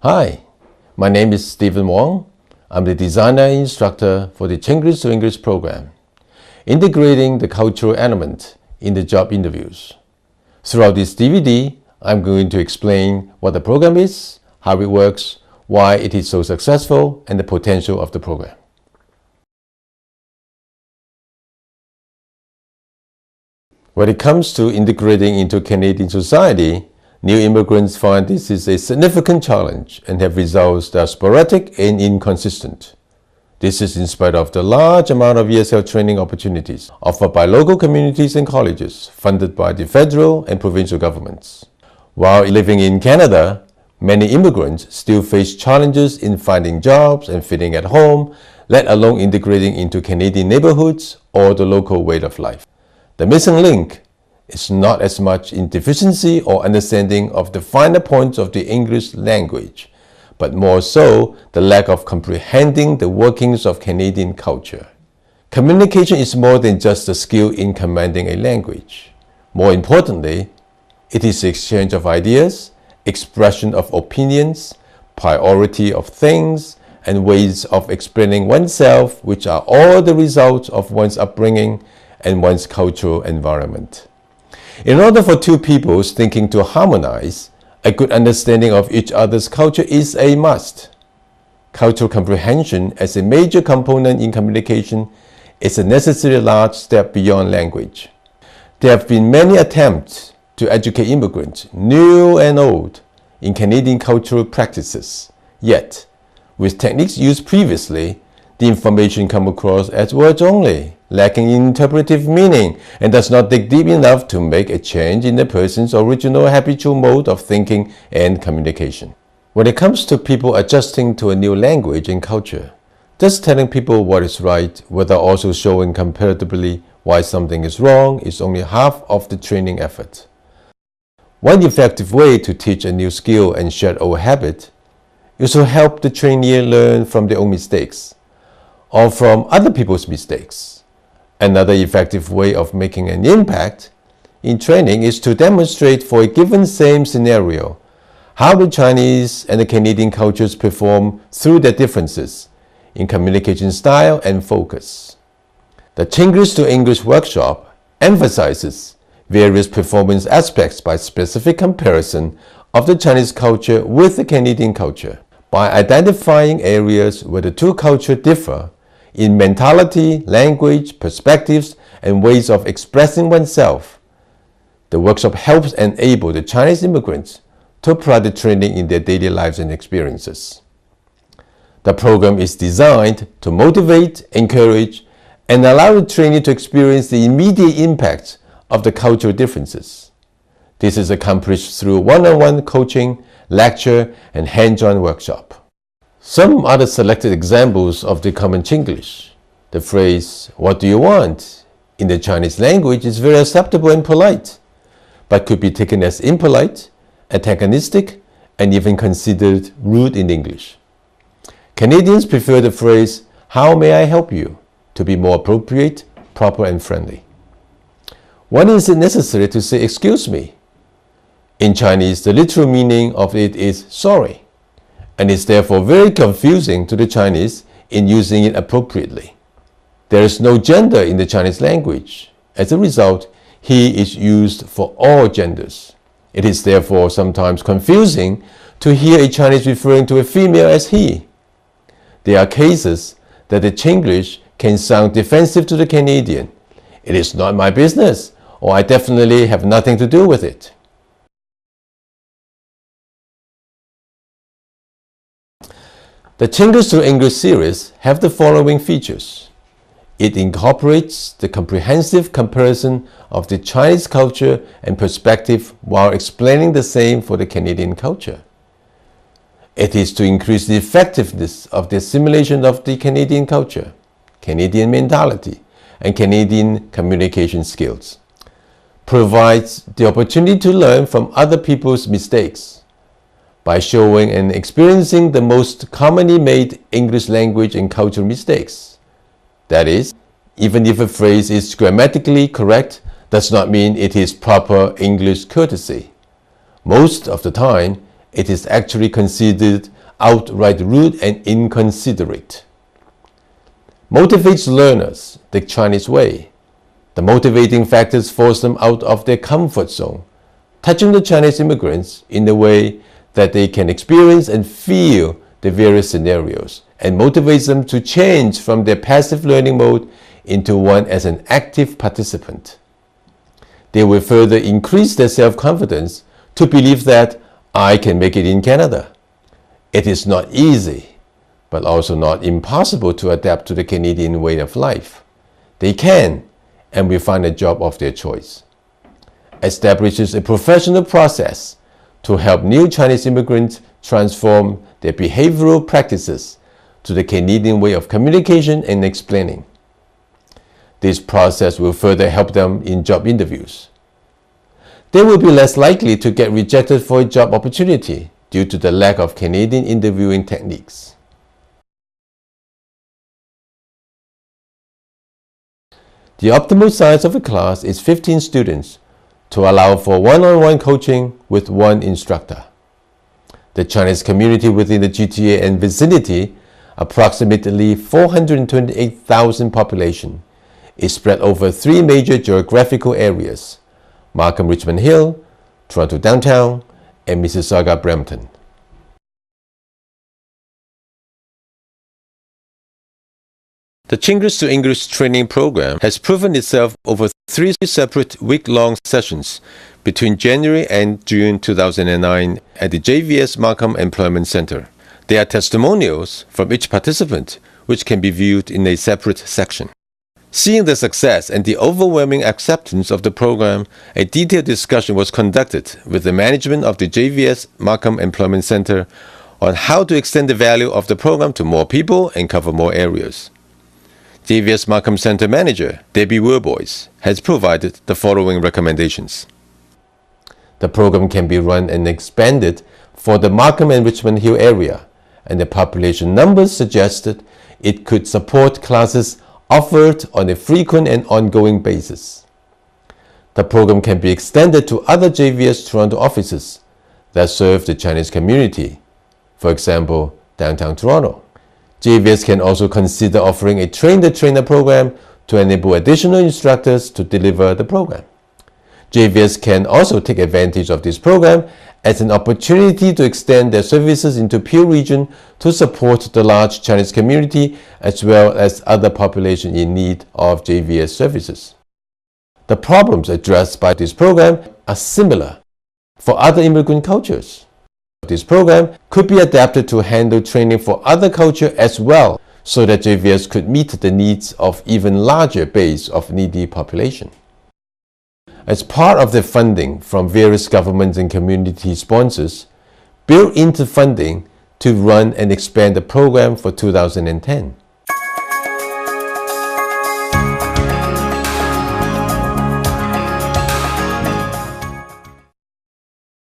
Hi, my name is Stephen Wong. I'm the designer and instructor for the Chiglish to English program, integrating the cultural element in the job interviews. Throughout this DVD, I'm going to explain what the program is, how it works, why it is so successful, and the potential of the program. When it comes to integrating into Canadian society, new immigrants find this is a significant challenge and have results that are sporadic and inconsistent. This is in spite of the large amount of ESL training opportunities offered by local communities and colleges funded by the federal and provincial governments. While living in Canada, many immigrants still face challenges in finding jobs and fitting at home, let alone integrating into Canadian neighborhoods or the local way of life. The missing link is not as much in deficiency or understanding of the finer points of the English language, but more so the lack of comprehending the workings of Canadian culture. Communication is more than just the skill in commanding a language. More importantly, it is the exchange of ideas, expression of opinions, priority of things, and ways of explaining oneself, which are all the results of one's upbringing and one's cultural environment. In order for two peoples thinking to harmonize, a good understanding of each other's culture is a must. Cultural comprehension as a major component in communication is a necessary large step beyond language. There have been many attempts to educate immigrants, new and old, in Canadian cultural practices. Yet, with techniques used previously, the information comes across as words only, lacking interpretive meaning, and does not dig deep enough to make a change in the person's original habitual mode of thinking and communication. When it comes to people adjusting to a new language and culture, just telling people what is right without also showing comparatively why something is wrong is only half of the training effort. One effective way to teach a new skill and shed old habit is to help the trainee learn from their own mistakes or from other people's mistakes. Another effective way of making an impact in training is to demonstrate for a given same scenario how the Chinese and the Canadian cultures perform through their differences in communication style and focus. The Chiglish to English workshop emphasizes various performance aspects by specific comparison of the Chinese culture with the Canadian culture. By identifying areas where the two cultures differ in mentality, language, perspectives, and ways of expressing oneself, the workshop helps enable the Chinese immigrants to apply the training in their daily lives and experiences. The program is designed to motivate, encourage, and allow the trainee to experience the immediate impact of the cultural differences. This is accomplished through one-on-one coaching, lecture, and hands-on workshop. Some other selected examples of the common Chiglish. The phrase, "What do you want?" in the Chinese language is very acceptable and polite, but could be taken as impolite, antagonistic, and even considered rude in English. Canadians prefer the phrase, "How may I help you?" to be more appropriate, proper, and friendly. When is it necessary to say "excuse me"? In Chinese, the literal meaning of it is "sorry," and is therefore very confusing to the Chinese in using it appropriately. There is no gender in the Chinese language. As a result, he is used for all genders. It is therefore sometimes confusing to hear a Chinese referring to a female as he. There are cases that the Chiglish can sound defensive to the Canadian. "It is not my business," or "I definitely have nothing to do with it." The Chiglish to English series have the following features. It incorporates the comprehensive comparison of the Chinese culture and perspective while explaining the same for the Canadian culture. It is to increase the effectiveness of the assimilation of the Canadian culture, Canadian mentality, and Canadian communication skills. Provides the opportunity to learn from other people's mistakes by showing and experiencing the most commonly made English language and cultural mistakes. That is, even if a phrase is grammatically correct, does not mean it is proper English courtesy. Most of the time, it is actually considered outright rude and inconsiderate. Motivates learners the Chinese way. The motivating factors force them out of their comfort zone, touching the Chinese immigrants in a way that they can experience and feel the various scenarios, and motivates them to change from their passive learning mode into one as an active participant. They will further increase their self-confidence to believe that I can make it in Canada. It is not easy, but also not impossible to adapt to the Canadian way of life. They can and will find a job of their choice. Establishes a professional process to help new Chinese immigrants transform their behavioral practices to the Canadian way of communication and explaining. This process will further help them in job interviews. They will be less likely to get rejected for a job opportunity due to the lack of Canadian interviewing techniques. The optimal size of a class is 15 students to allow for one-on-one coaching with one instructor. The Chinese community within the GTA and vicinity, approximately 428,000 population, is spread over 3 major geographical areas: Markham Richmond Hill, Toronto Downtown, and Mississauga Brampton. The Chiglish to English training program has proven itself over 3 separate week-long sessions between January and June 2009 at the JVS Markham Employment Center. There are testimonials from each participant, which can be viewed in a separate section. Seeing the success and the overwhelming acceptance of the program, a detailed discussion was conducted with the management of the JVS Markham Employment Center on how to extend the value of the program to more people and cover more areas. JVS Markham Center Manager Debbie Werboys has provided the following recommendations. The program can be run and expanded for the Markham and Richmond Hill area, and the population numbers suggested it could support classes offered on a frequent and ongoing basis. The program can be extended to other JVS Toronto offices that serve the Chinese community, for example, downtown Toronto. JVS can also consider offering a train-the-trainer program to enable additional instructors to deliver the program. JVS can also take advantage of this program as an opportunity to extend their services into Peel Region to support the large Chinese community as well as other population in need of JVS services. The problems addressed by this program are similar for other immigrant cultures. This program could be adapted to handle training for other cultures as well, so that JVS could meet the needs of even larger base of needy population. As part of the funding from various governments and community sponsors, built into funding to run and expand the program for 2010.